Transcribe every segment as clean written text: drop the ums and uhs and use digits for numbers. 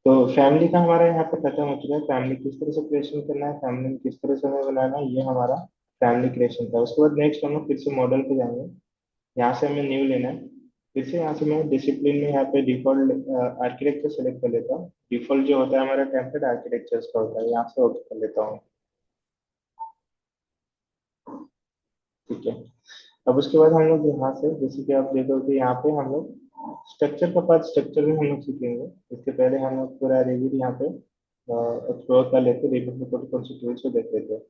तो फैमिली का हमारा यहाँ पे खत्म हो चुका है। फैमिली किस तरह से क्रिएशन करना है, फैमिली में किस तरह से हमें बनाना है, ये हमारा फैमिली क्रिएशन था। उसके बाद नेक्स्ट हम लोग फिर से मॉडल पे जाएंगे। यहाँ से हमें न्यू लेना है। फिर से यहाँ से मैं डिसिप्लिन में यहाँ पे डिफॉल्ट आर्किटेक्चर सेलेक्ट कर लेता हूँ। डिफॉल्ट जो होता है हमारा टेम्पलेट आर्किटेक्चर का होता है, यहाँ से ओके कर लेता हूँ। ठीक है। अब उसके बाद हम लोग यहाँ से जैसे कि आप देखोगे यहाँ पे हम लोग स्ट्रक्चर का पार्ट स्ट्रक्चर में हम लोग सीखेंगे। इसके पहले हम लोग पूरा रिव्यू यहाँ पे एक्सप्लोर कर लेते हैं, रिव्यू में कौन कौन सी टूल्स को देख लेते हैं।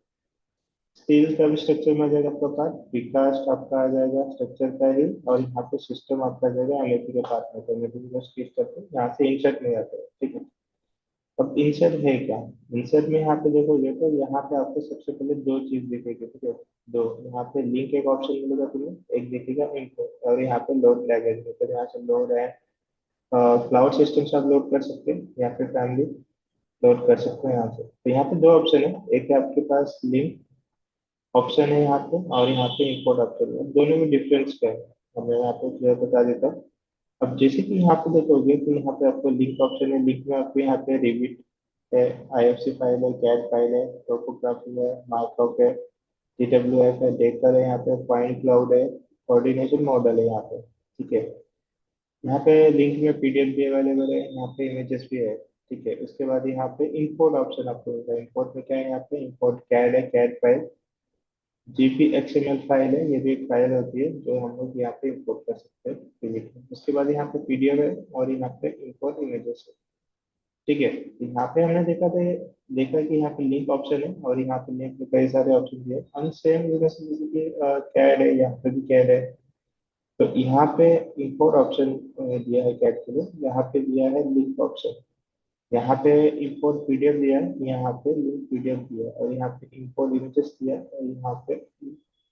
स्टील का भी स्ट्रक्चर में आ जाएगा आपका पार्ट, प्रीकास्ट आपका आ जाएगा स्ट्रक्चर का ही, और यहाँ पे सिस्टम आपका आ जाएगा एमएपी के पार्ट में। तो एमएपी को स्किप करते हैं, यहाँ से इंसर्ट में जाते हैं। ठीक है। अब इंसर्ट है क्या? इंसर्ट में यहाँ पे देखोगे तो यहाँ पे आपको सबसे पहले दो चीज दिखेगी। ठीक है। दो, यहाँ पे लिंक एक ऑप्शन मिलेगा तुम्हें, एक दिखेगा इम्पोर्ट, और यहाँ पे लोड लैंग्वेज में, तो यहाँ से लोड है क्लाउड सिस्टम से आप लोड कर सकते हैं या फिर फैमिली लोड कर सकते हैं यहाँ से। तो यहाँ पे दो ऑप्शन है, एक है आपके पास लिंक ऑप्शन है यहाँ पे, और यहाँ पे इम्पोर्ट ऑप्शन है। दोनों में डिफरेंस क्या है अब मैं यहाँ पे क्लियर बता देता हूँ। अब जैसे कि यहाँ पे देखोगे तो यहाँ पे आपको लिंक ऑप्शन है। लिंक में आपको यहाँ पे रिविट है, आईएफसी फाइल है, कैट फाइल है, टोपोग्राफी है, मार्कअप है, डीडब्ल्यूएफ है, डेकर है, यहाँ पे पॉइंट क्लाउड है, कोऑर्डिनेशन मॉडल है यहाँ पे। ठीक है। यहाँ पे लिंक में पीडीएफ भी अवेलेबल है, यहाँ पे इमेजेस भी है। ठीक है। उसके बाद यहाँ पे इंपोर्ट ऑप्शन आपको मिलता है। इंपोर्ट में क्या है, यहाँ पे इंपोर्ट कैड है, CAD file, GP XML file है। ये भी एक फाइल होती है जो हम लोग यहाँ पे इंपोर्ट कर सकते हैं pdf में। उसके बाद यहाँ पे पीडीएफ है, और यहाँ पे इंपोर्ट इमेजेस है। ठीक है। यहाँ पे हमने देखा कि यहाँ पे लिंक ऑप्शन है, और यहाँ पे लिंक में कई सारे ऑप्शन दिए हैं। हम सेम जैसे कि कैड है, यहाँ पे भी कैड है। तो यहाँ पे इंपोर्ट ऑप्शन दिया है कैड के लिए, यहाँ पे दिया है लिंक ऑप्शन। यहाँ पे इंपोर्ट पीडीएफ दिया है, यहाँ पे लिंक पीडीएफ दिया है, और यहाँ पे इंपोर्ट इमेजेस दिया है, और यहाँ पे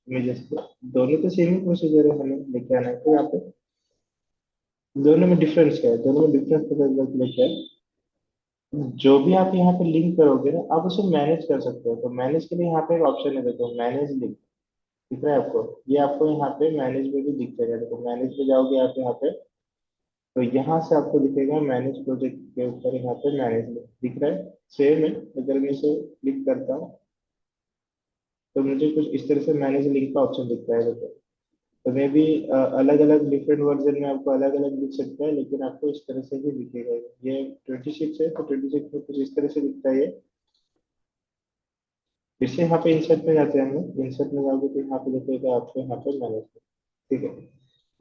इमेजेस दिया। दोनों तो सेम ही प्रोसीजर है, हमें लेके आना है। तो यहाँ पे दोनों में डिफरेंस क्या है, दोनों में डिफरेंस पता चलता है क्या है। जो भी आप यहाँ पे लिंक करोगे ना, आप उसे मैनेज कर सकते हो। तो मैनेज के लिए यहाँ पे एक ऑप्शन है, देखो मैनेज लिंक दिख रहा है आपको। ये आपको यहाँ पे मैनेज में भी दिख जाएगा। देखो मैनेज में जाओगे आप यहाँ पे, तो यहाँ से आपको दिखेगा मैनेज प्रोजेक्ट के ऊपर, यहाँ पे मैनेज लिंक दिख रहा है। सेम है। अगर मैं इसे क्लिक करता हूँ तो मुझे कुछ इस तरह से मैनेज लिंक का ऑप्शन दिखता है। देखो तो मे भी अलग अलग डिफरेंट वर्जन में आपको अलग अलग दिख सकता है, लेकिन आपको इस तरह से ही दिखेगा। ये 26 है, तो 26 में कुछ इस तरह से दिखता है ये। फिर से यहाँ पे इंसर्ट में जाते हैं हम लोग। इंसर्ट में जाओगे तो यहाँ पे देखिएगा आपको यहाँ पे मैनेज। ठीक है।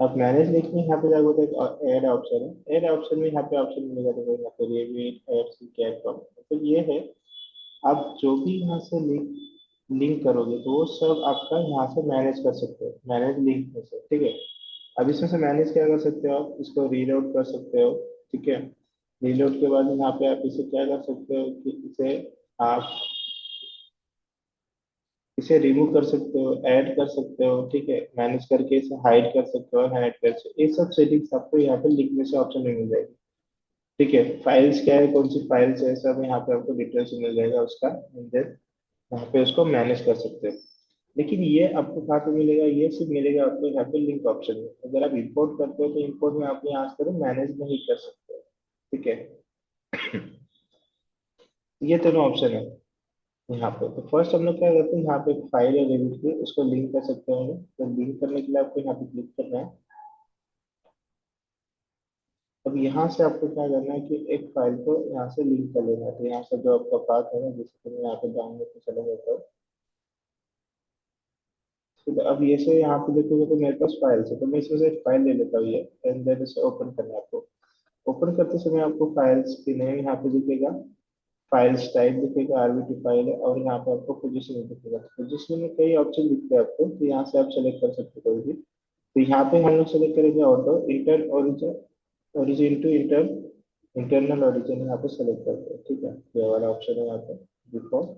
आप मैनेज लिंक में यहाँ पे जाओगे तो एक ऐड ऑप्शन है। ऐड ऑप्शन में यहाँ पे ऑप्शन मिलेगा, देखो यहाँ पे रेविट एड्स कैट कॉम। तो ये है, आप जो भी यहाँ से लिंक लिंक करोगे तो वो सब आपका यहाँ से मैनेज कर सकते हो, मैनेज लिंक में से। ठीक है। अब इसमें से मैनेज क्या कर सकते हो, आप इसको रीलोड कर सकते हो। ठीक है। रीलोड के बाद यहाँ पे आप इसे क्या कर सकते हो कि आप इसे रिमूव कर सकते हो, ऐड कर सकते हो। ठीक है। मैनेज करके इसे हाइड कर सकते हो, हाइड कर सकते हो। ये सब सेटिंग्स आपको यहाँ पे लिंक में से ऑप्शन में मिल जाएगी। ठीक है। फाइल्स क्या है, कौन सी फाइल्स है, सब यहाँ पे आपको डिटेल्स मिल जाएगा उसका। And then यहाँ पे उसको मैनेज कर सकते हो। लेकिन ये आपको कहाँ पे मिलेगा, ये सिर्फ मिलेगा आपको यहाँ पे लिंक ऑप्शन में। अगर आप इंपोर्ट करते हो तो इंपोर्ट में आप यहाँ से मैनेज नहीं कर सकते हो। ठीक है। ये दोनों ऑप्शन है यहाँ पे। तो फर्स्ट हम लोग क्या करते हैं, यहाँ पे फाइल है रेविट की, उसको लिंक कर सकते हैं। तो लिंक करने के लिए आपको यहाँ पे क्लिक करना है। अब यहाँ से आपको क्या करना है कि एक फाइल को यहाँ से लिंक कर लेना है। तो यहाँ से जो आपका पाथ है ना, जैसे कि मैं यहाँ पे डाउनलोड पे चला जाता हूँ। तो अब ये से यहाँ पे देखोगे तो मेरे पास फाइल्स है, तो मैं इसमें से एक फाइल ले लेता हूँ ये, एंड देन इसे ओपन करना है आपको। ओपन करते समय आपको फाइल्स की नेम यहाँ पे दिखेगा, फाइल्स टाइप दिखेगा, आरबीटी फाइल है, और यहाँ पे आपको पोजीशन दिखेगा। पोजीशन में कई ऑप्शन दिखते हैं आपको, तो यहाँ से आप सेलेक्ट कर सकते हो कोई भी। तो यहाँ पे हम लोग सेलेक्ट करेंगे auto inter origin, origin to inter internal origin यहाँ पे सेलेक्ट करते हैं। ठीक है। ये वाला ऑप्शन है यहाँ पे डिफॉल्ट,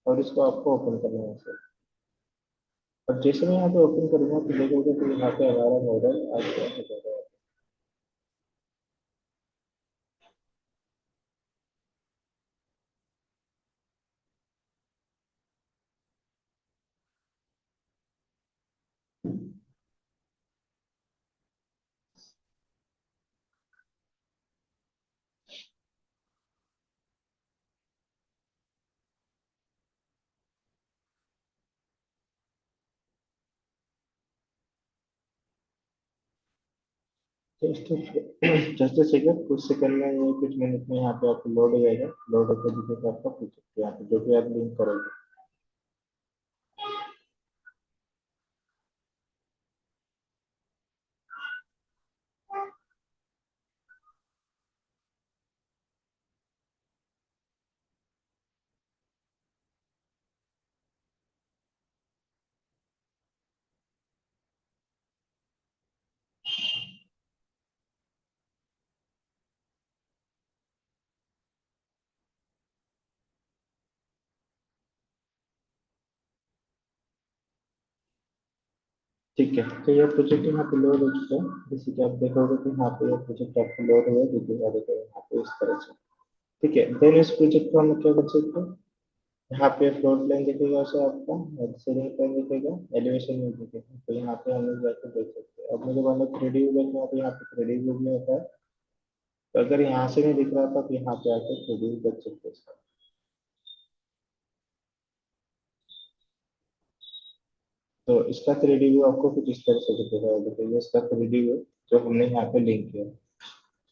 और इसको आपको ओपन करना है यहाँ से। और जैसे मैं यहाँ पे ओपन करूंगा तो देखोगे तो यहाँ पे हमारा मॉडल आ गया है। जस्ट जस्ट सेकंड, कुछ सेकंड में, ये कुछ मिनट में यहाँ पे आपको लोड हो जाएगा। लोड होकर दिखेगा आपका प्रोजेक्ट यहाँ पे जो भी आप लिंक करोगे। ठीक है, तो ये प्रोजेक्ट यहाँ पे लोड हो चुका है। जैसे कि आप देखोगे तो यहाँ पे ये प्रोजेक्ट आपको लोड हुआ है, दिखेगा देखो यहाँ पे इस तरह से। ठीक है, देन इस प्रोजेक्ट को हम क्या कर सकते हैं, यहाँ पे फ्लोर प्लान दिखेगा उसे आपका, सीलिंग प्लान दिखेगा, एलिवेशन में दिखेगा, तो यहाँ पे हम लोग जाकर देख सकते हैं। अब मुझे मान लो 3D व्यू देखना है तो यहाँ पे 3D व्यू में होता है। तो अगर यहाँ से नहीं दिख रहा था तो यहाँ पे आकर 3D व्यू देख सकते हैं इसका। तो इसका 3D व्यू आपको कुछ इस तरह से दिखेगा, देखिए इसका 3D व्यू जो हमने यहाँ पे लिंक किया।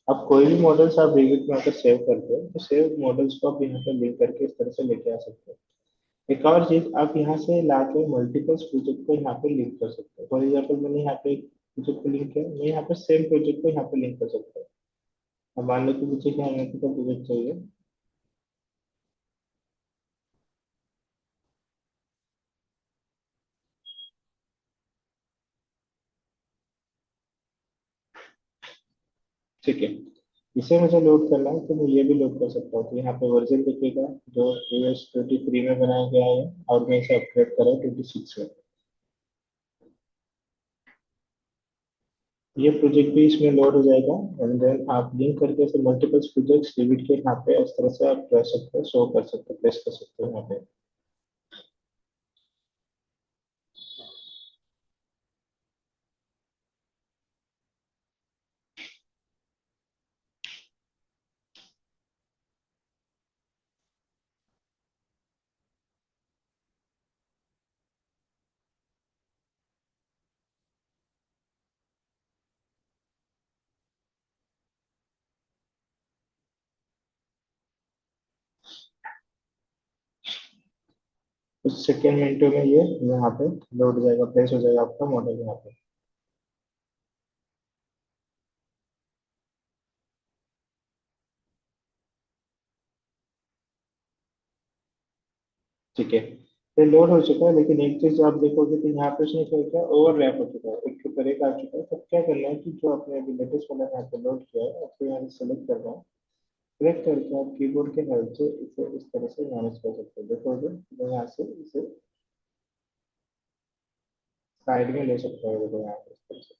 आप कोई भी मॉडल्स आप रिविट में अगर सेव करते हो तो सेव मॉडल्स को आप यहाँ पे लिंक करके इस तरह से लेके आ सकते हो। एक और चीज, आप यहाँ से लाके मल्टीपल प्रोजेक्ट को यहाँ पे लिंक कर सकते हो। फॉर एग्जाम्पल मैंने यहाँ पे एक प्रोजेक्ट को लिंक किया, मैं यहाँ पे सेम प्रोजेक्ट को यहाँ पे लिंक कर सकता हूँ। अब मान लो कि मुझे क्या मल्टीपल प्रोजेक्ट चाहिए। ठीक है, इसे मुझे लोड करना है तो मैं ये भी लोड कर सकता हूँ। तो यहाँ पे वर्जन दिखेगा जो US 23 में बनाया गया है, और मैं इसे अपग्रेड करा 26 में। ये प्रोजेक्ट भी इसमें लोड हो जाएगा। एंड देन आप लिंक करके ऐसे मल्टीपल प्रोजेक्ट्स डिलीट के यहाँ पे इस तरह से आप कर सकते हो, शो कर सकते हो, प्लेस कर सकते हो यहाँ पे। कुछ सेकेंड मिनटों में ये यहाँ पे लोड हो जाएगा, प्लेस हो जाएगा आपका मॉडल यहाँ पे। ठीक है, ये लोड हो चुका है, लेकिन एक चीज आप देखोगे तो यहाँ पे उसने क्या किया, ओवरलैप हो चुका है, एक के ऊपर एक आ चुका है। तो क्या करना है कि जो आपने अभी लेटेस्ट वाला यहाँ पे लोड किया है आपको यहाँ से सेलेक्ट करना है। सेलेक्ट करके आप कीबोर्ड के हेल्प से इसे इस तरह से मैनेज कर सकते हो। देखोगे तो यहाँ से इसे साइड में ले सकते हो, देखो यहाँ पे इस तरह से।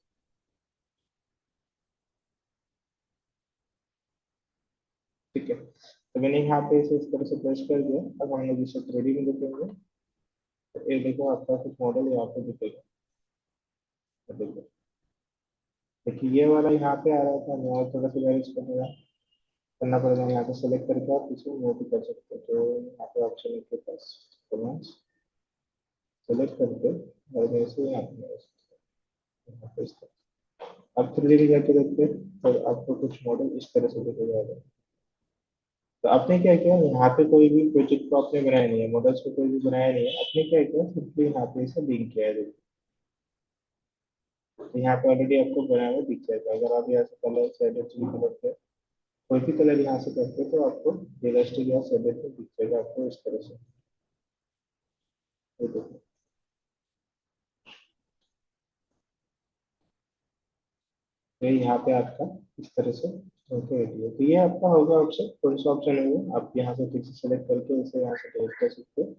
ठीक है, तो मैंने यहाँ पे इसे इस तरह से प्रेस कर दिया। अब हम लोग इसे 3D में देखेंगे। तो ये देखो आपका कुछ मॉडल यहाँ पे दिखेगा। तो देखो, देखिए ये वाला यहाँ पे आ रहा था, मैं और थोड़ा सा मैनेज करना पड़ेगा। यहाँ पे सेलेक्ट करके आप इसे मूव भी कर सकते हो। तो यहाँ पे ऑप्शन है आपके पास, सेलेक्ट करके और मैं इसे यहाँ पे यहाँ पे इस तरह। अब 3D में जाके देखते हैं तो आपको कुछ मॉडल इस तरह से दिखेगा जाएगा। तो आपने क्या किया, यहाँ पे कोई भी प्रोजेक्ट को आपने बनाया नहीं है, मॉडल्स को कोई भी बनाया नहीं है, आपने क्या किया सिंपली यहाँ पे इसे लिंक किया है। देखिए, तो यहाँ पे ऑलरेडी आपको बनाया हुआ दिख जाएगा। अगर आप यहाँ से कलर शेडर चूज करते हैं, कोई भी कलर यहाँ से करते हैं, तो आपको रियलिस्टिक या शेडर पे दिख जाएगा आपको इस तरह से। ये देखो, तो यहाँ पे आपका इस तरह से ओके रेडी है। तो ये आपका होगा ऑप्शन, कौन सा ऑप्शन होगा, आप यहाँ से ठीक से सेलेक्ट करके इसे यहाँ से डिलीट कर सकते हो।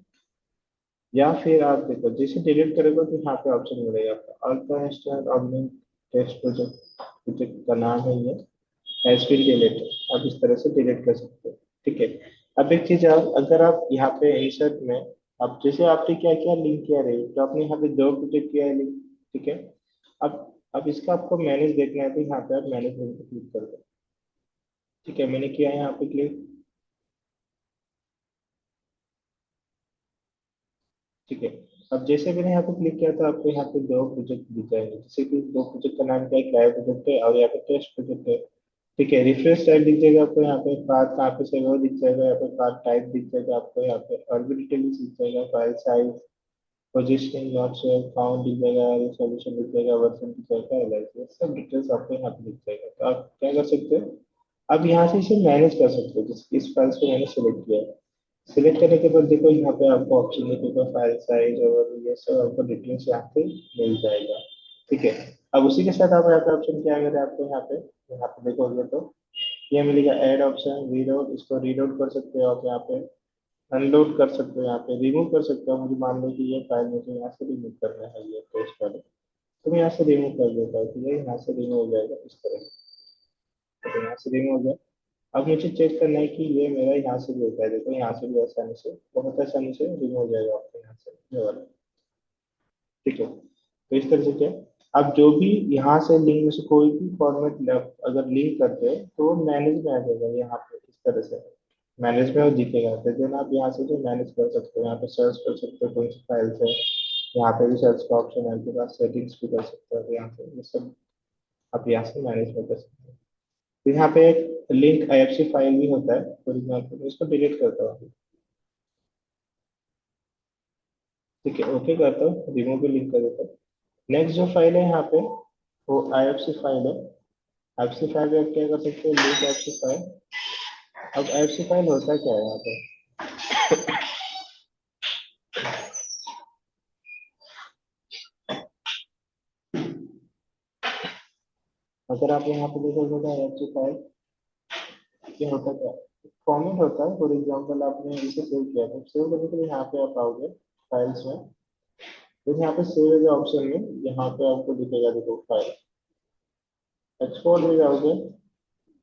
या फिर आप देखो जैसे डिलीट करोगे तो यहाँ पे ऑप्शन मिलेगा आपका अल्ट्रा इंस्टेंट ऑब्लिंक टेक्स्ट प्रोजेक्ट, प्रोजेक्ट का नाम है ये, हैज बीन डिलीटेड। आप इस तरह से डिलीट कर सकते हो। ठीक है, अब एक चीज और, अगर आप यहाँ पे इंसर्ट में, अब जैसे आपने क्या किया, लिंक किया रही, तो आपने यहाँ पे दो प्रोजेक्ट किया है लिंक। ठीक है, अब अब इसका आपको मैनेज देखना है तो यहाँ पे आप मैनेजमेंट पे क्लिक कर दो। ठीक है, मैंने किया है यहाँ पे क्लिक। ठीक है, अब जैसे मैंने यहाँ पे क्लिक किया तो आपको यहाँ पे दो प्रोजेक्ट दिख जाएंगे, जैसे कि दो प्रोजेक्ट का नाम क्या है, क्लाइव प्रोजेक्ट है और यहाँ पे टेस्ट प्रोजेक्ट है। ठीक है, रिफ्रेश टाइप दिख जाएगा आपको, यहाँ पे पाथ कहाँ पे सेव है वो दिख जाएगा, यहाँ पे पाथ टाइप दिख जाएगा आपको, यहाँ पे और भी डिटेल्स दिख जाएगा, file size, positioning, not share, found दिख जाएगा, सॉल्यूशन दिख जाएगा, वर्जन दिख जाएगा, एलआईसी, सब डिटेल्स आपको यहाँ पे दिख जाएगा। तो आप क्या कर सकते हो, अब यहाँ से इसे मैनेज कर सकते हो। जिस इस फाइल्स को मैंने सेलेक्ट किया है, सिलेक्ट करने के बाद देखो यहाँ पे आपको ऑप्शन दिखेगा, फाइल साइज और ये सब आपको डिटेल्स यहाँ पे मिल जाएगा। ठीक है, अब उसी के साथ आप यहाँ पे ऑप्शन क्या अगर आपको यहाँ पे देखोगे तो ये मिलेगा ऐड ऑप्शन, रीड आउट, इसको रीड आउट कर सकते हो आप, यहाँ पे अनलोड कर सकते हो, यहाँ पे रिमूव कर सकते हो। मुझे मान लो कि ये फाइल मुझे यहाँ से रिमूव करना है, ये पेस्ट वाले, तो मैं यहाँ से रिमूव कर देता हूँ, तो ये यहाँ से रिमूव हो जाएगा इस तरह से। तो यहाँ से रिमूव हो गया। अब मुझे चेक करना है कि ये मेरा यहाँ से भी होता है, देखो यहाँ से भी आसानी से, बहुत आसानी से रिमूव हो जाएगा आपको यहाँ से ये वाला। ठीक है, तो इस तरह से क्या, अब जो भी यहाँ से लिंक में से कोई भी फॉर्मेट अगर लिंक करते हैं तो वो मैनेज में आ जाएगा यहाँ पे इस तरह से, मैनेज में वो दिखेगा। तो देन आप यहाँ से जो मैनेज कर सकते हो, यहाँ पे सर्च कर सकते हो कौन सी फाइल है, यहाँ पे भी सर्च का ऑप्शन है आपके पास, सेटिंग्स भी कर सकते हो, तो यहाँ से ये सब आप यहाँ से मैनेज कर सकते हो। तो यहाँ पे एक लिंक आईएफसी फाइल भी होता है, फॉर एग्जाम्पल मैं इसको डिलीट करता हूँ। ठीक है, ओके करता हूँ, रिमूव भी लिंक कर देता हूँ। नेक्स्ट जो फाइल है यहाँ पे वो आईएफसी फाइल है। आईएफसी फाइल में आप क्या कर सकते हो, लिंक आईएफसी फाइल। अब आईएफसी फाइल होता क्या है यहाँ पे, अगर आप यहाँ पे देखोगे तो आईएफसी फाइल ये होता क्या है, फॉर्मेट होता है। फॉर एग्जाम्पल आपने इसे सेव किया, तो सेव करने के लिए यहाँ पे आप आओगे फाइल्स में, तो यहाँ पे सेव एज ऑप्शन में यहाँ पे आपको दिखेगा, देखो फाइल, एक्सपोर्ट में जाओगे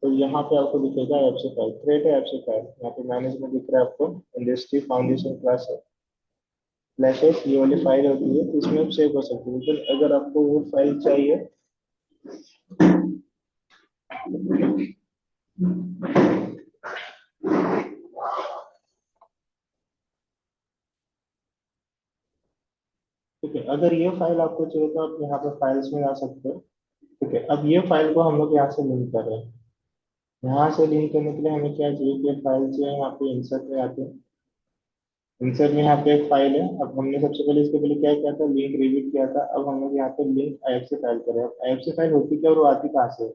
तो यहाँ पे आपको दिखेगा apps file, create apps file, यहाँ पे मैनेज में दिख रहा है आपको इंडस्ट्री फाउंडेशन क्लास है, फ्लैशेस ये वाली फाइल होती है, तो इसमें आप सेव कर सकते हो। लेकिन अगर आपको वो फाइल चाहिए, ठीक है, अगर ये फाइल आपको चाहिए तो आप यहाँ पे फाइल्स में जा सकते हो। ठीक है, अब ये फाइल को हम लोग यहाँ से लिंक कर रहे हैं, यहाँ से लिंक करने के लिए हमें क्या चाहिए कि फाइल जो है यहाँ पे इंसर्ट में आते हैं, इंसर्ट में यहाँ पे एक फाइल है। अब हमने सबसे पहले इसके पहले क्या किया था, लिंक रिवीट किया था, अब हम लोग यहाँ पे लिंक आईएफसी फाइल करें। अब आईएफसी फाइल होती क्या और वो आती कहाँ से,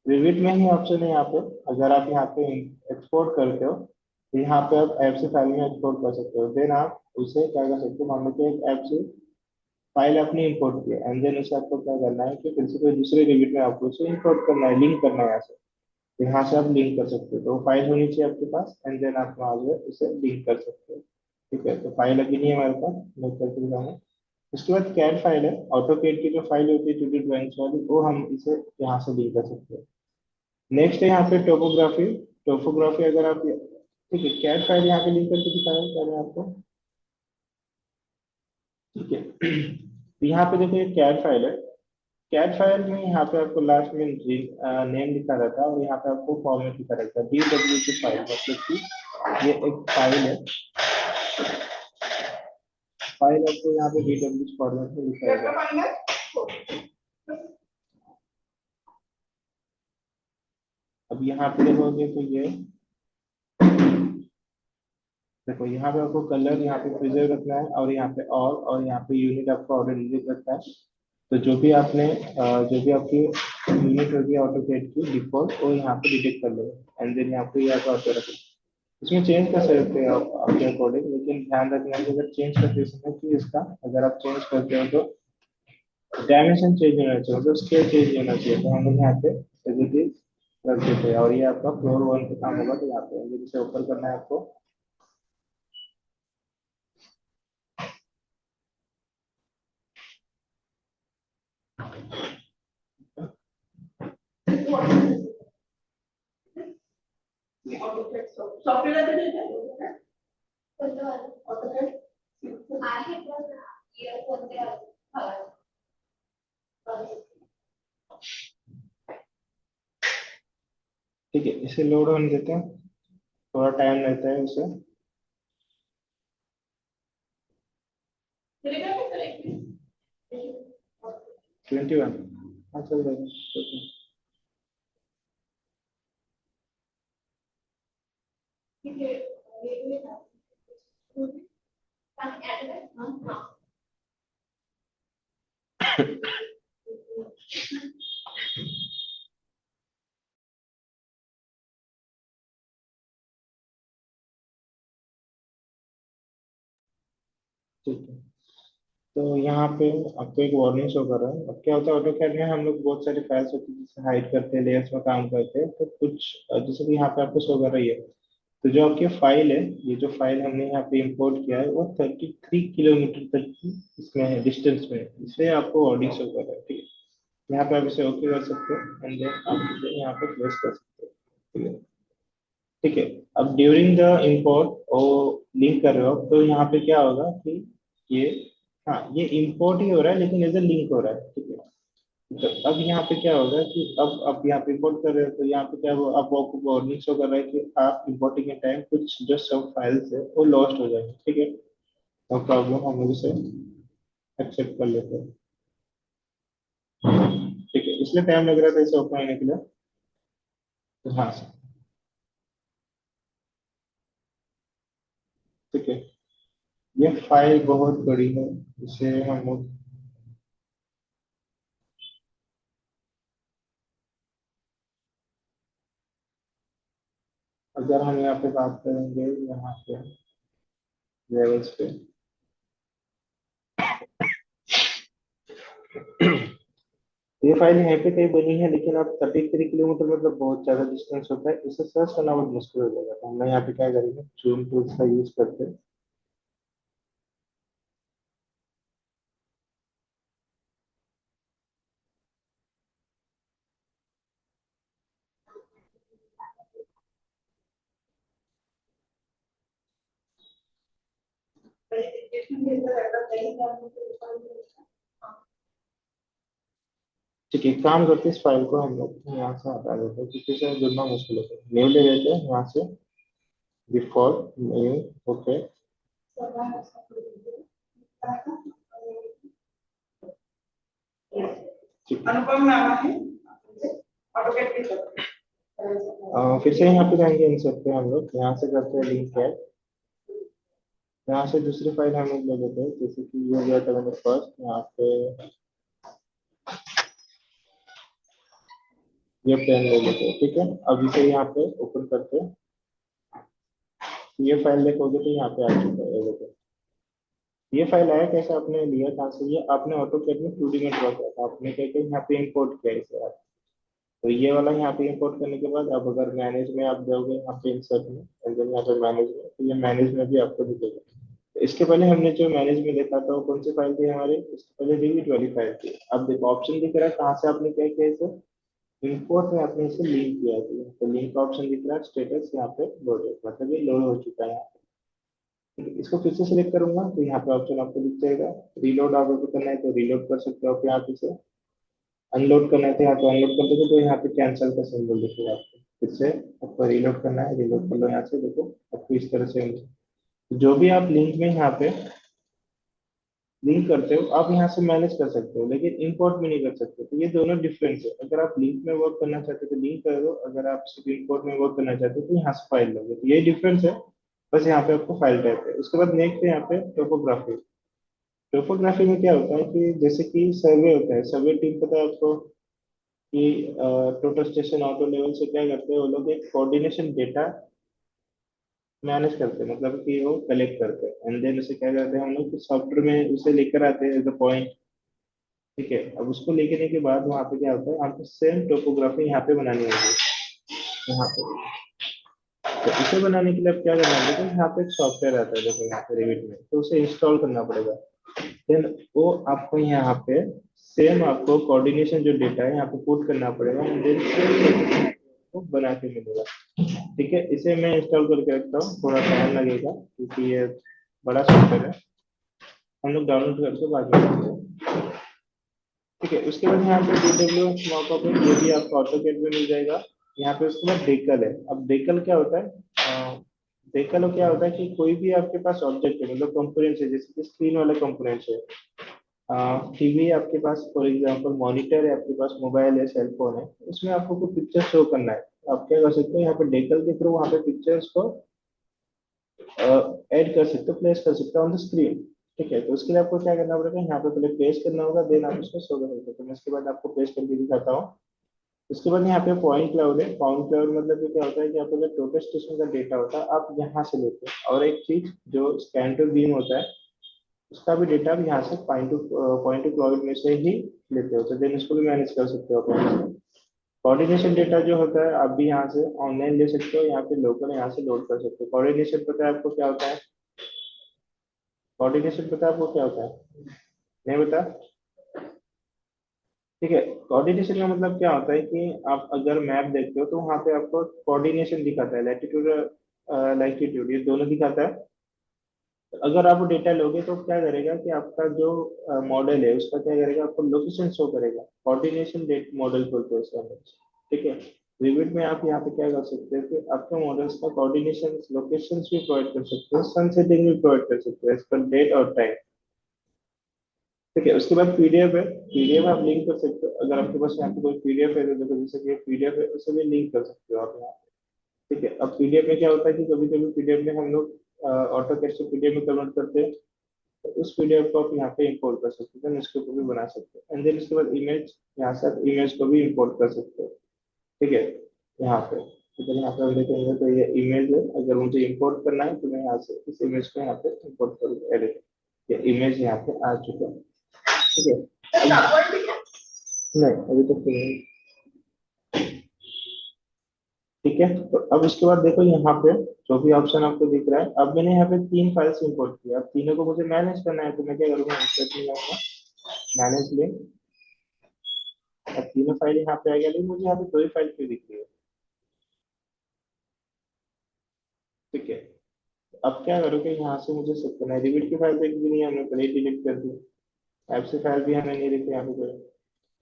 रिविट में ही ऑप्शन है यहाँ पे। अगर आप यहाँ पे एक्सपोर्ट करते हो तो यहाँ पे आप एफसी फाइल में एक्सपोर्ट कर सकते हो, देन आप उसे क्या कर सकते हो, मान लो कि एक एफसी फाइल आपने इंपोर्ट किया एंड देन उसे आपको क्या करना है कि फिर से कोई दूसरे रिविट में आपको उसे इंपोर्ट करना है, लिंक करना है यहाँ से, तो यहाँ से आप लिंक कर सकते हो। तो वो फाइल होनी चाहिए आपके पास एंड देन आप वहाँ जो है उसे लिंक कर सकते हो। ठीक है, तो फाइल अभी नहीं है हमारे पास, मैं करके दिखाऊंगा। उसके बाद कैड फाइल है, ऑटो कैड की जो फाइल होती है 2D ड्राइंग्स वाली, वो हम इसे यहाँ से लिंक कर सकते हैं। नेक्स्ट है यहाँ पे टोपोग्राफी। टोपोग्राफी अगर आप, ठीक है, कैड फाइल यहाँ पे लिंक करके दिखाया मैंने आपको। ठीक है, तो यहाँ पे देखो ये कैड फाइल है, कैड फाइल में यहाँ पे आपको लास्ट में नेम लिखा रहता है और यहाँ पे आपको फॉर्मेट लिखा रहता है DWG फाइल, मतलब कि ये एक फाइल है, फाइल आपको यहाँ पे DWG फॉर्मेट में लिखा रहेगा। अब यहाँ पे देखोगे तो ये देखो यहाँ पे आपको कलर यहाँ पे प्रिजर्व रखना है और यहाँ पे और यहाँ पे यूनिट आपको ऑर्डर डिलीट रखना है। तो जो भी आपने जो भी आपकी यूनिट होगी ऑटो कैड की डिफॉल्ट वो यहाँ पे डिटेक्ट कर लेगा एंड देन यहाँ पे यहाँ पे ऑटो रखेगा। इसमें चेंज कर सकते हैं आप अपने अकॉर्डिंग, लेकिन ध्यान रखना है कि अगर चेंज करते समय कि इसका अगर आप चेंज करते हो तो डायमेंशन चेंज होना चाहिए, मतलब स्केल चेंज होना चाहिए। तो हम लोग यहाँ पे पॉजिटिव रख देते हैं और ये आपका फ्लोर 1 पे काम होगा, तो यहाँ पे जिसे ऊपर करना है आपको। सॉफ्टवेअर ठीक है, इसे लोड होने देते हैं, थोड़ा टाइम लगता है उसे। 21। हाँ चल जाएगा, ठीक है। ठीक है, तो यहाँ पे आपको एक वार्निंग शो कर रहा है। अब क्या होता है, ऑटो कैड में हम लोग बहुत सारी फाइल्स होती है जिसे हाइड करते हैं, लेयर्स में काम करते हैं, तो कुछ जैसे कि यहाँ पे आपको शो कर रही है। तो जो आपकी फाइल है, ये जो फाइल हमने यहाँ पे इंपोर्ट किया है वो 33 किलोमीटर तक की इसमें है, डिस्टेंस में है। इसलिए आपको वार्निंग शो कर रहा है, ठीक है। यहाँ पे आप इसे ओके कर सकते हो एंड देन आप इसे यहाँ पे प्लेस कर सकते हो, ठीक है। ठीक है, अब ड्यूरिंग द इंपोर्ट और लिंक कर रहे हो तो यहाँ पे क्या होगा कि ये, हाँ ये इंपोर्ट ही हो रहा है लेकिन एज ए लिंक हो रहा है, ठीक है। तो अब यहाँ पे क्या होगा कि अब आप यहाँ पे इंपोर्ट कर रहे हो तो यहाँ पे क्या वो अब आपको वार्निंग शो कर रहा है कि आप इंपोर्टिंग के टाइम कुछ जो सब फाइल्स है वो लॉस्ट हो जाएंगे, ठीक है। नो प्रॉब्लम, हम लोग इसे एक्सेप्ट कर लेते हैं, ठीक है। इसलिए टाइम लग रहा था इसे ओपन होने के लिए। तो हाँ ठीक है, ये फाइल बहुत बड़ी है, इसे हम लोग, अगर हम यहाँ पे बात करेंगे यहाँ पे लेवल्स पे, ये फाइल यहाँ पे कहीं बनी है लेकिन अब 33 किलोमीटर मतलब बहुत ज्यादा डिस्टेंस होता है, इसे सर्च करना बहुत मुश्किल हो जाएगा। तो हम यहाँ पे क्या करेंगे, जूम टूल्स का यूज करते हैं। ठीक है, एक काम करते हैं, इस फाइल को हम लोग यहाँ से हटा देते हैं क्योंकि इसे जुड़ना मुश्किल होता है। न्यू ले लेते हैं यहाँ से, डिफॉल्ट न्यू, ओके। ठीक है, अनुपम नाम है, ऑटोकैड की तरफ। फिर से यहाँ पे जाएंगे इंसर्ट पे, हम लोग यहाँ से करते हैं लिंक कैड। यहाँ से दूसरी फाइल हम लोग ले लेते हैं, जैसे कि ये गया था मैंने फर्स्ट यहाँ पे, ये पेन ले लेते हैं, ठीक है। अब इसे यहाँ पे ओपन करते हैं, ये फाइल देखोगे तो यहाँ पे आ चुका है, ये देखो। ये फाइल आया कैसे, आपने लिया कहाँ से, ये आपने ऑटो कैड में 2D में ड्रॉ किया था, आपने क्या किया यहाँ पे इंपोर्ट किया इसे आप। तो ये वाला यहाँ पे इंपोर्ट करने के बाद अब अगर मैनेज में आप जाओगे यहाँ पे इंसर्ट में एंड देन यहाँ पे मैनेज में, तो ये मैनेज में भी आपको दिखेगा। तो इसके पहले हमने जो मैनेज में देखा था वो कौन सी फाइल थी हमारी, इसके पहले रिविट वाली फाइल थी। अब देखो ऑप्शन दिख रहा है कहाँ से आपने क्या किया इसे, इंपोर्ट में आपने इसे लिंक किया था, तो लिंक का ऑप्शन दिख रहा है, स्टेटस यहाँ पे लोडेड, मतलब ये लोड हो चुका है यहाँ पे। ठीक है, इसको फिर से सिलेक्ट करूंगा तो यहाँ पे ऑप्शन आपको दिख जाएगा, रीलोड आपको करना है तो रीलोड कर सकते हो आप यहाँ पे से, अनलोड करना है तो यहाँ पे अनलोड कर दोगे तो यहाँ पे कैंसिल का सिंबल दिखेगा आपको। फिर से आपको रीलोड करना है, रीलोड कर लो यहाँ से, देखो आपको इस तरह से जो भी आप लिंक में यहाँ पे लिंक करते हो आप यहाँ से मैनेज कर सकते हो, लेकिन इंपोर्ट में नहीं कर सकते। तो ये दोनों डिफरेंस है, अगर आप लिंक में वर्क करना चाहते हो तो लिंक करो, अगर आप सिर्फ इंपोर्ट में वर्क करना चाहते हो तो यहाँ से फाइल लोगे, तो यही डिफरेंस है। बस यहाँ पे आपको फाइल टाइप है। उसके बाद नेक्स्ट है यहाँ पे टोपोग्राफी। टोपोग्राफी में क्या होता है कि जैसे कि सर्वे होता है, सर्वे टीम पता है आपको कि टोटल स्टेशन ऑटो लेवल से क्या करते हैं वो लोग, एक कोऑर्डिनेशन डेटा मैनेज करते हैं, मतलब कि वो कलेक्ट करते हैं एंड देन उसे क्या करते हैं हम लोग सॉफ्टवेयर में उसे लेकर आते हैं एज अ पॉइंट, ठीक है। अब उसको लेके के बाद वहाँ पे क्या होता है, हमको सेम टोपोग्राफी यहाँ पे बनानी होगी, यहाँ पे। तो इसे बनाने के लिए अब क्या करना है, तो यहाँ पे एक सॉफ्टवेयर आता है देखो यहाँ पे रिविट में, तो उसे इंस्टॉल करना पड़ेगा। देन वो आपको यहाँ पे सेम आपको कोऑर्डिनेशन जो डेटा है यहाँ पे पुट करना पड़ेगा, देन सेम को बना के मिलेगा। ठीक है, इसे मैं इंस्टॉल करके रखता हूँ, थोड़ा टाइम लगेगा क्योंकि ये बड़ा सॉफ्टवेयर है, हम लोग डाउनलोड करके बाद में करते हैं। ठीक है, उसके बाद यहाँ पे DW मॉकअप है, ये भी आपको ऑटोकैड में मिल जाएगा। यहाँ पे उसके बाद डेकल है। अब डेकल क्या होता है, डेकल क्या होता है कि कोई भी आपके पास ऑब्जेक्ट है, मतलब कंपोनेंट्स है, जैसे कि स्क्रीन वाले कंपोनेंट्स है, टीवी आपके पास फॉर एग्जांपल मॉनिटर है, आपके पास मोबाइल है, सेल फोन है, उसमें आपको कोई पिक्चर शो करना है, आप क्या कर सकते हो यहाँ पे डेकल के थ्रू वहाँ पे पिक्चर्स को ऐड कर सकते हो, प्लेस कर सकते हो ऑन द स्क्रीन। ठीक है, तो उसके लिए आपको क्या करना पड़ेगा, यहाँ पे पहले प्लेस करना होगा, देन आप उसको शो कर सकते हो। तो मैं इसके बाद आपको प्लेस करके दिखाता हूँ। उसके बाद यहाँ पे पॉइंट क्लाउड है। पॉइंट क्लाउड मतलब ये क्या होता है कि आपका जो टोटल स्टेशन का डेटा होता है आप यहाँ से लेते हो, और एक चीज जो स्कैन टू बीम होता है उसका भी डेटा आप यहाँ से पॉइंट टू क्लाउड में से ही लेते हो, तो देन इसको भी मैनेज कर सकते हो आप। कोऑर्डिनेशन डेटा जो होता है आप भी यहाँ से ऑनलाइन ले सकते हो, यहाँ पे लोकल यहाँ से लोड कर सकते हो। कोऑर्डिनेशन पता है आपको क्या होता है? कोऑर्डिनेशन पता है आपको क्या होता है? नहीं बता? ठीक है, कोऑर्डिनेशन का मतलब क्या होता है कि आप अगर मैप देखते हो तो वहाँ पे आपको कोऑर्डिनेशन दिखाता है, लैटिट्यूड लैटिट्यूड ये दोनों दिखाता है। अगर आप डेटा लोगे तो क्या करेगा कि आपका जो मॉडल है उसका क्या करेगा, आपको लोकेशन शो करेगा। कोऑर्डिनेशन डेट मॉडल बोलते हैं उसका नाम। ठीक है, रिविट में आप यहाँ पे क्या कर सकते हैं कि आपके मॉडल्स का कोऑर्डिनेशन लोकेशन भी प्रोवाइड कर सकते हो, सन सेटिंग भी प्रोवाइड कर सकते हो एज पर डेट और टाइम। ठीक है, उसके बाद पीडीएफ है। पीडीएफ आप लिंक कर सकते हो, अगर आपके पास यहाँ पे कोई पीडीएफ है तो देखो जैसे कि पीडीएफ है उसे भी लिंक कर सकते हो आप यहाँ पे। ठीक है, अब पीडीएफ में क्या होता है कि कभी कभी पीडीएफ में हम लोग ऑटो कैट से पीडीएफ में कन्वर्ट करते हैं, तो उस पीडीएफ को आप यहाँ पे इंपोर्ट कर सकते हो, उसके ऊपर भी बना सकते हो। एंड देन उसके बाद इमेज, यहाँ से आप इमेज को भी इंपोर्ट कर सकते हो। ठीक है, यहाँ पे अगर यहाँ पे हम देखेंगे तो ये इमेज है, अगर मुझे इंपोर्ट करना है तो मैं यहाँ से इस इमेज को यहाँ पे इंपोर्ट करूँगा, एडिट। ये इमेज यहाँ पे आ चुका है। ठीक है, नहीं अभी तक तो नहीं। ठीक है, तो अब इसके बाद देखो यहाँ पे जो भी ऑप्शन आपको दिख रहा है, अब मैंने यहाँ पे 3 फाइल्स इंपोर्ट किया, अब तीनों को मुझे मैनेज करना है, तो मैं क्या करूँगा, इंसर्ट में जाऊंगा, मैनेज लिंक। अब तीनों फाइल यहाँ पे आ गया, लेकिन मुझे यहाँ पे 2 ही फाइल क्यों दिख रही है? ठीक है, अब क्या करोगे, यहाँ से मुझे सेट करना है, रिविट की फाइल देखी नहीं है, हमने पहले ही डिलीट कर दी। ऐप से फाइल भी हमें नहीं दिखी यहाँ पे कोई।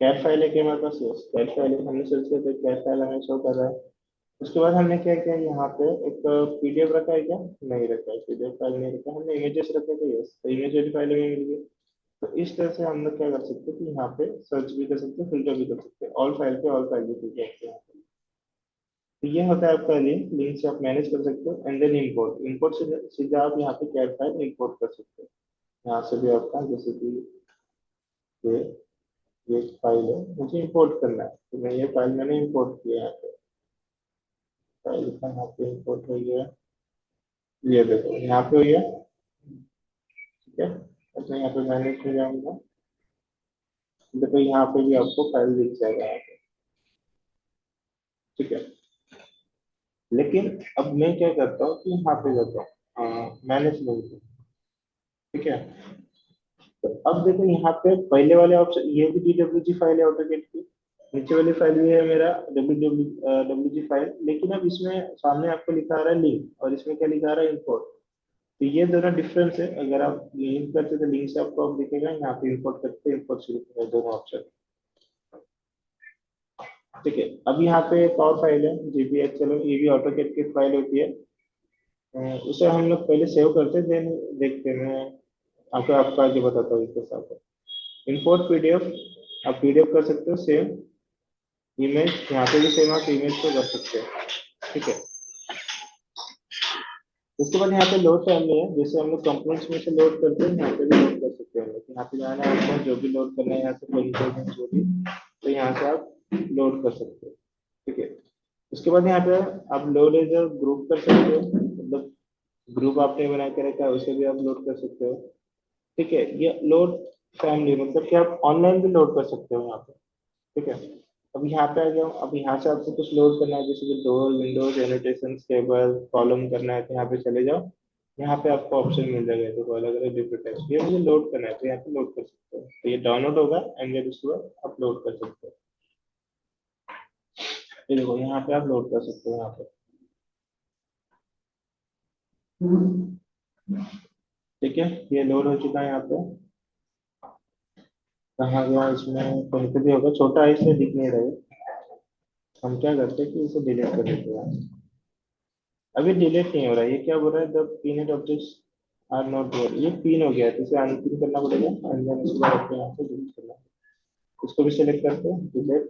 कैट फाइल है कि हमारे पास? यस, कैट फाइल है, हमने सर्च किया तो कैट फाइल हमें शो कर रहा है। उसके बाद हमने क्या किया, यहाँ पे एक पीडीएफ रखा है क्या? नहीं रखा है, पीडीएफ फाइल नहीं रखा, हमने इमेजेस रखे थे, यस, तो इमेज वाली फाइल हमें मिल गई। तो इस तरह से हम लोग क्या कर सकते हैं कि यहाँ पे सर्च भी कर सकते हैं, फिल्टर भी कर सकते हैं, ऑल फाइल पे ऑल फाइल भी फिल्टर होते हैं। तो ये होता है आपका लिंक, लिंक से आप मैनेज कर सकते हो। एंड देन इंपोर्ट, इंपोर्ट से सीधा आप यहाँ पे कैट फाइल इंपोर्ट कर सकते हो, यहाँ से भी आपका जैसे कि ये ये फाइल है, मुझे इंपोर्ट करना है, तो मैं ये फाइल मैंने इंपोर्ट किया यहाँ पे, फाइल का यहाँ पे इंपोर्ट हो गया, ये देखो यहाँ पे हो गया। ठीक है, अब मैं यहाँ पे मैनेज में जाऊंगा, देखो यहाँ पे भी आपको फाइल दिख जाएगा यहाँ पे। ठीक है, लेकिन अब मैं क्या करता हूँ कि यहाँ पे जाता हूँ मैनेज में। ठीक है, तो अब देखो यहाँ पे पहले वाले ऑप्शन, ये भी डब्ल्यू फाइल है ऑटोकेट की, नीचे वाली फाइल भी है मेरा डब्ल्यू फाइल, लेकिन अब इसमें सामने आपको लिखा आ रहा है लिंक, और इसमें क्या लिखा आ रहा है इंपोर्ट। तो ये दोनों डिफरेंस है, अगर आप लिंक करते तो लिंक से आपको अब दिखेगा, यहाँ पे इंपोर्ट करते इंपोर्ट से दिखेगा, दोनों ऑप्शन। ठीक है, अब यहाँ पे एक और फाइल है जीपीएच, चलो ये भी ऑटोकेट की फाइल होती है। उसे हम लोग पहले सेव करते देन देखते हैं, आपको आपको आगे बताता हूँ इसके साथ। इंपोर्ट पीडीएफ, आप पीडीएफ कर सकते हो सेव, इमेज यहाँ पे भी सेम आप इमेज को कर सकते हो। ठीक है, उसके बाद यहाँ पे लोड फैमिली है, जैसे हम लोग कंपोनेंट्स में से लोड करते हैं, यहाँ पे भी लोड कर सकते हैं हम लोग। यहाँ पे जाना है आपको, जो भी लोड करना है यहाँ से प्रेजेंटेशन जो भी, तो यहाँ से आप लोड कर सकते हो। ठीक है, उसके बाद यहाँ पे आप लोड एज अ ग्रुप कर सकते हो, मतलब ग्रुप आपने बना के रखा है उसे भी आप लोड कर सकते हो। ठीक है, ये लोड फैमिली मतलब कि आप ऑनलाइन भी लोड कर सकते हो यहाँ पे। ठीक है, अब यहाँ पे आ जाओ, अब यहाँ से आपको कुछ लोड करना है, जैसे कि door Windows annotation table column करना है, तो यहाँ पे चले जाओ, यहाँ पे आपको ऑप्शन मिल जाएगा, तो अलग अलग डिफरेंट टेक्स्ट, ये मुझे लोड करना है तो यहाँ पे लोड कर सकते हो, तो ये डाउनलोड होगा एंड देन उसके बाद अपलोड कर सकते हो। ये देखो यहाँ पे आप लोड कर सकते हो यहाँ पे। ठीक है, ये लोड हो चुका है यहाँ पे। कहाँ गया, इसमें कहीं पे भी होगा, छोटा है इसलिए दिख नहीं रहा है। हम क्या करते हैं कि इसे डिलीट कर देते हैं। अभी डिलीट नहीं हो रहा है, ये क्या बोल रहा है, the pinned objects are not there, ये पिन हो गया है, तो इसे अनपिन करना पड़ेगा एंड देन इसके बाद आपको यहाँ से डिलीट करना है। इसको भी सिलेक्ट करके डिलीट,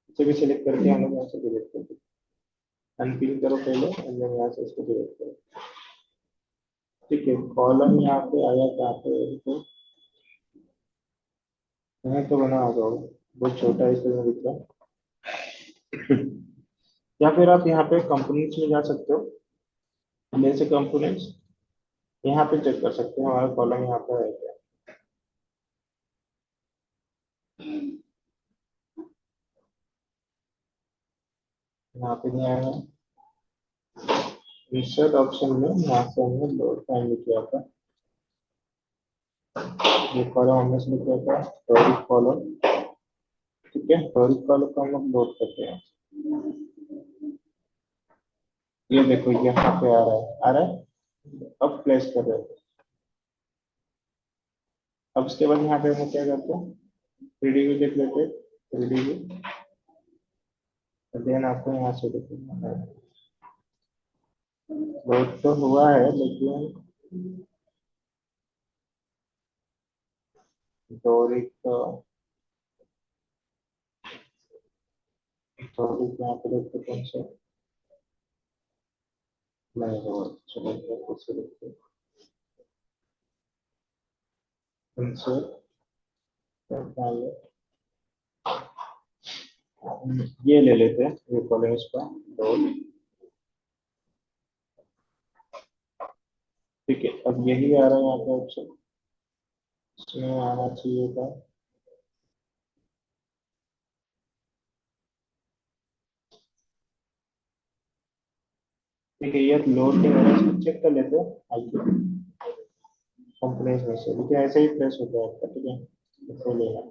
इसे भी सिलेक्ट करके हम लोग यहाँ से डिलीट कर दें। अनपिन करो पहले एंड देन यहाँ से इसको डिलीट करो। ठीक है, कॉलम यहाँ पे आया कहाँ पे, तो यहाँ तो बना होगा वो, बहुत छोटा है इसलिए दिख रहा है। या फिर आप यहाँ पे कंपोनेंट्स में जा सकते हो, जैसे कंपोनेंट्स यहाँ पे चेक कर सकते हैं हमारा कॉलम यहाँ पे है क्या। यहाँ पे नहीं आया, इंसर्ट ऑप्शन में यहाँ से हमने लोड टाइम किया था, ये कॉलम हमने सेलेक्ट किया था टॉरिक कॉलम। ठीक है, टॉरिक कॉलम को हम लोग लोड करते हैं। ये देखो यहाँ पे आ रहा है, आ रहा है, अब प्लेस कर रहे हैं। अब उसके बाद यहाँ पे हम क्या करते हैं, 3D व्यू देख लेते हैं, 3D व्यू, देन आपको यहाँ से देखना है, लोड तो हुआ है लेकिन टॉरिक टॉरिक यहाँ पे देखते कौन सा नहीं हो, चलो कुछ देखते हैं, ये ले लेते हैं, ये कॉलम इसका डॉट। ठीक है, अब यही आ रहा है यहाँ पे ऑप्शन, इसमें आना चाहिए था। ठीक है, ये लोड नहीं हो रहा है, इसको चेक कर लेते हैं आगे कंप्लेंट में से, लेकिन ऐसे ही प्रेस होता है आपका। ठीक है, इसको लेना।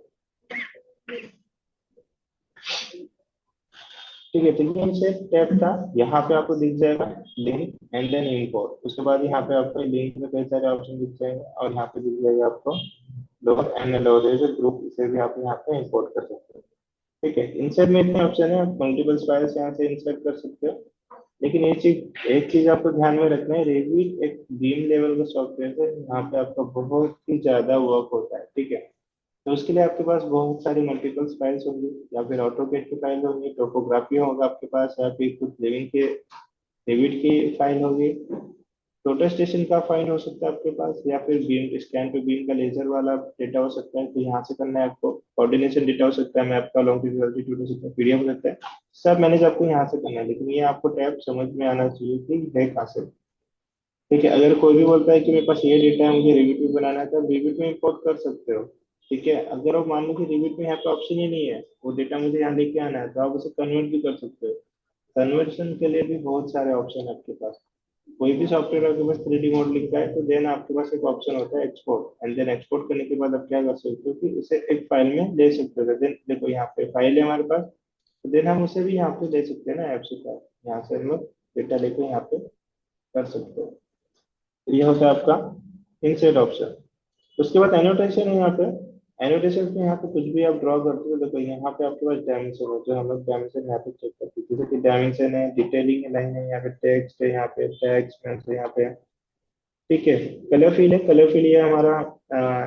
ठीक है, तो ये से टैब था, यहाँ पे आपको दिख जाएगा लिंक एंड देन इंपोर्ट, उसके बाद यहाँ पे आपको लिंक में कई सारे ऑप्शन दिख जाएंगे और यहाँ पे दिख जाएगा आपको load and load age group, इसे भी आप यहाँ पे इंपोर्ट कर सकते हो। ठीक है, इंसर्ट में इतने ऑप्शन है, मल्टीपल फाइल्स यहाँ से इंसर्ट कर सकते हो। लेकिन एक चीज आपको ध्यान में रखना है, रेविट एक बीम लेवल का सॉफ्टवेयर है, यहाँ पे आपका बहुत ही ज्यादा वर्क होता है। ठीक है, तो उसके लिए आपके पास बहुत सारी मल्टीपल फाइल्स होंगी, या फिर ऑटोकेड की फाइल होंगी, टोपोग्राफी होगा आपके पास, या फिर कुछ लिविंग के रेविट की फाइल होगी, टोटल स्टेशन का फाइल हो सकता है आपके पास, या फिर बीम स्कैन टू बीम का लेजर वाला डेटा हो सकता है, तो यहाँ से करना है आपको। कोऑर्डिनेशन डेटा हो सकता है, मैप का लॉन्गिट्यूड एल्टीट्यूड हो सकता है, पीडीएफ हो सकता है, सब मैनेज आपको यहाँ से करना है। लेकिन ये आपको टैब समझ में आना चाहिए कि है कहाँ से। ठीक है, अगर कोई भी बोलता है कि मेरे पास ये डेटा है, मुझे रिविट में बनाना है, तो आप रिविट में इंपोर्ट कर सकते हो। ठीक है, अगर आप मान लो कि रिविट में यहाँ पे ऑप्शन ही नहीं है, वो डेटा मुझे यहाँ लेके आना है, तो आप उसे कन्वर्ट भी कर सकते हो। कन्वर्शन के लिए भी बहुत सारे ऑप्शन है आपके पास। कोई भी सॉफ्टवेयर आपके पास 3D मॉडलिंग का है, तो देन आपके पास एक ऑप्शन होता है एक्सपोर्ट, एंड देन एक्सपोर्ट करने के बाद आप क्या कर सकते हो कि उसे एक फाइल में ले सकते हो। देन देखो यहाँ पे फाइल है हमारे पास, तो देन हम उसे भी यहाँ पे ले सकते हैं ना ऐप से, यहाँ से हम लोग डेटा लेके यहाँ पे कर सकते हो। ये होता है आपका इंसर्ट ऑप्शन। उसके बाद एनोटेशन है यहाँ पे। एनोटेशन में यहाँ पे कुछ भी आप ड्रॉ करते हो, देखो यहाँ पे आपके पास डायमेंशन है, जो हम लोग डायमेंशन यहाँ पे चेक करते हैं, जैसे कि डायमेंशन है, डिटेलिंग लाइन है, यहाँ पे टेक्स्ट है, यहाँ पे टेक्स्ट है यहाँ पे। ठीक है, कलर फील है, कलर फील ये हमारा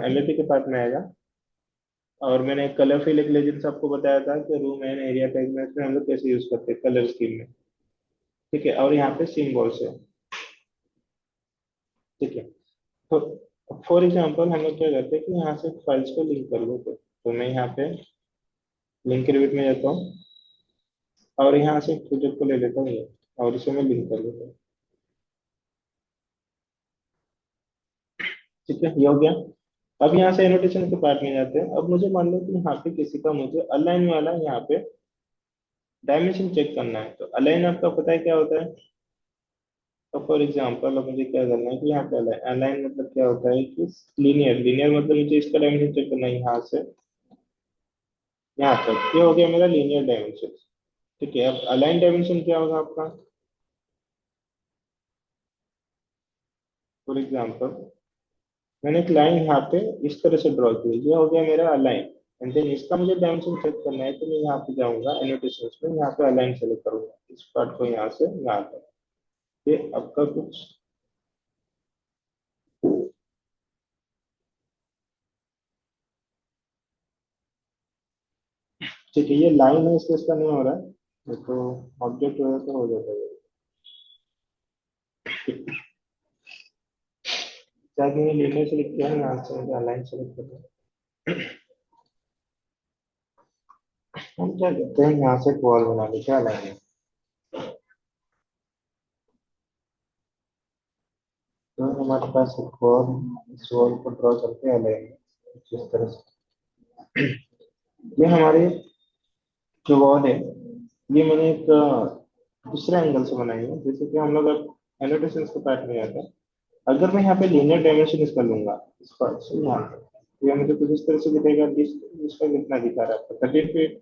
एमएपी के पार्ट में आएगा। और मैंने कलर फील एक लेजेंड्स आपको बताया था कि रूम एंड एरिया टैग में इसमें हम लोग कैसे यूज करते हैं कलर स्कीम में। ठीक है, और यहाँ पे सिम्बॉल्स है। ठीक है, तो फॉर एग्जाम्पल हम लोग क्या करते हैं कि यहाँ से फाइल्स को लिंक कर लेते हैं, तो मैं यहाँ पे लिंक रिविट में जाता हूँ और यहाँ से प्रोजेक्ट को ले लेता हूँ ये, और इसे मैं लिंक कर लेता हूँ। ठीक है, ये हो गया। अब यहाँ से एनोटेशन के पार्ट में जाते हैं। अब मुझे मान लो कि यहाँ पे किसी का मुझे अलाइन वाला यहाँ पे डायमेंशन चेक करना है, तो अलाइन आपका पता है क्या होता है। तो फॉर एग्जाम्पल अब मुझे क्या करना है कि यहाँ पे अलाइन, अलाइन मतलब क्या होता है कि लीनियर, लीनियर मतलब मुझे इसका डायमेंशन चेक करना है यहाँ से यहाँ तक, ये हो गया मेरा लीनियर डायमेंशन। ठीक है, अब अलाइन डायमेंशन क्या होगा आपका, फॉर एग्जाम्पल मैंने एक लाइन यहाँ पे इस तरह से ड्रॉ की, ये हो गया मेरा अलाइन। एंड देन इसका मुझे डायमेंशन चेक करना है, तो मैं यहाँ पे जाऊंगा एनोटेशंस में, यहाँ पे अलाइन सेलेक्ट करूंगा, इस पार्ट को यहाँ से यहाँ तक। ये आपका कुछ, ठीक है, ये लाइन है इसलिए इसका नहीं हो रहा है, तो ऑब्जेक्ट वगैरह तो हो जाता है। क्या कि लीनियर सेलेक्ट किया है, यहाँ से लाइन सेलेक्ट करते हैं। हम क्या करते हैं, यहाँ से वॉल बना ले, क्या लाएंगे, तो हमारे पास एक वॉल, इस वॉल को ड्रॉ करके अलाइन इस तरह से। ये हमारे जो वॉल है, ये मैंने एक दूसरे एंगल से बनाई है, जैसे कि हम लोग अब एनोटेशन के पार्ट में आता है। अगर मैं यहाँ पे लीनियर डायमेंशन इसका लूंगा, इस पार्ट से यहाँ पे, तो ये मुझे कुछ इस तरह से दिखेगा, इसका कितना दिखा रहा है आपको, 30 फीट।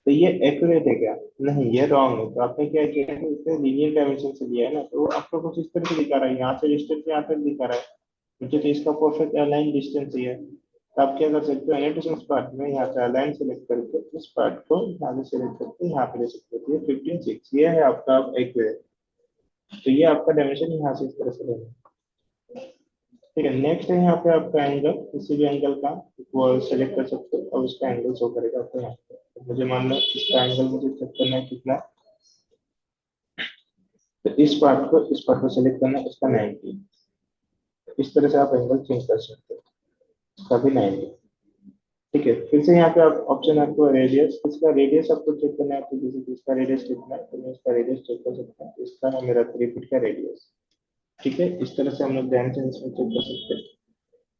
तो ये एक्यूरेट है क्या? नहीं, ये रॉन्ग है। तो आपने क्या किया है, इसने लीनियर डायमेंशन से लिया है ना, तो वो आपको कुछ इस तरह से दिखा रहा है, यहाँ से डिस्टेंस यहाँ तक दिखा रहा है। मुझे तो इसका परफेक्ट अलाइन डिस्टेंस ही है। तो आप क्या कर सकते हो, एनोटेशन पार्ट में यहाँ से अलाइन सेलेक्ट करके उस पार्ट को यहाँ से सेलेक्ट करके यहाँ पे ले सकते हो। ये 15 6 ये है आपका एक्यूरेट। तो ये आपका डायमेंशन यहाँ से इस तरह से लेना है। ठीक है, नेक्स्ट है यहाँ पे आपका एंगल, किसी भी एंगल का वो सेलेक्ट कर सकते हो और उसका एंगल शो करेगा आपको यहाँ पे। तो मुझे मान लो इसका एंगल मुझे चेक करना है कितना, तो इस पार्ट को सेलेक्ट करना है, इसका 90। इस तरह से आप एंगल चेंज कर सकते हो, इसका भी 90। ठीक है, फिर से यहाँ पे आप ऑप्शन आपको रेडियस, इसका रेडियस आपको चेक करना है, तो जैसे कि इसका रेडियस कितना है, तो मैं इसका रेडियस चेक कर सकता हूँ। इसका है मेरा 3 फीट का रेडियस। ठीक है, इस तरह से हम लोग डायमेंशन इसमें चेक कर सकते हैं।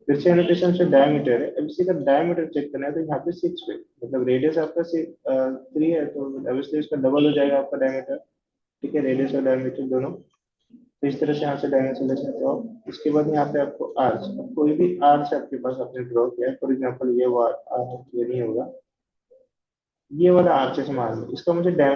फिर से एनोटेशन से डायमीटर है, अब इसी का डायमीटर चेक करना है, तो यहाँ पे 6 फीट, मतलब रेडियस आपका 3 है, तो ऑब्वियसली इसका डबल हो जाएगा आपका डायमीटर। ठीक है, रेडियस और डायमीटर दोनों। तो इस तरह से यहाँ से डायमेंशन ले सकते हो आप। इसके बाद यहाँ पे आपको आर्च, कोई भी आर्च आपके पास आपने ड्रॉ किया है, फॉर एग्जाम्पल ये वाला आर्च, ये नहीं होगा, ये वाला आर्च से मान लो, इसका मुझे डायमेंशन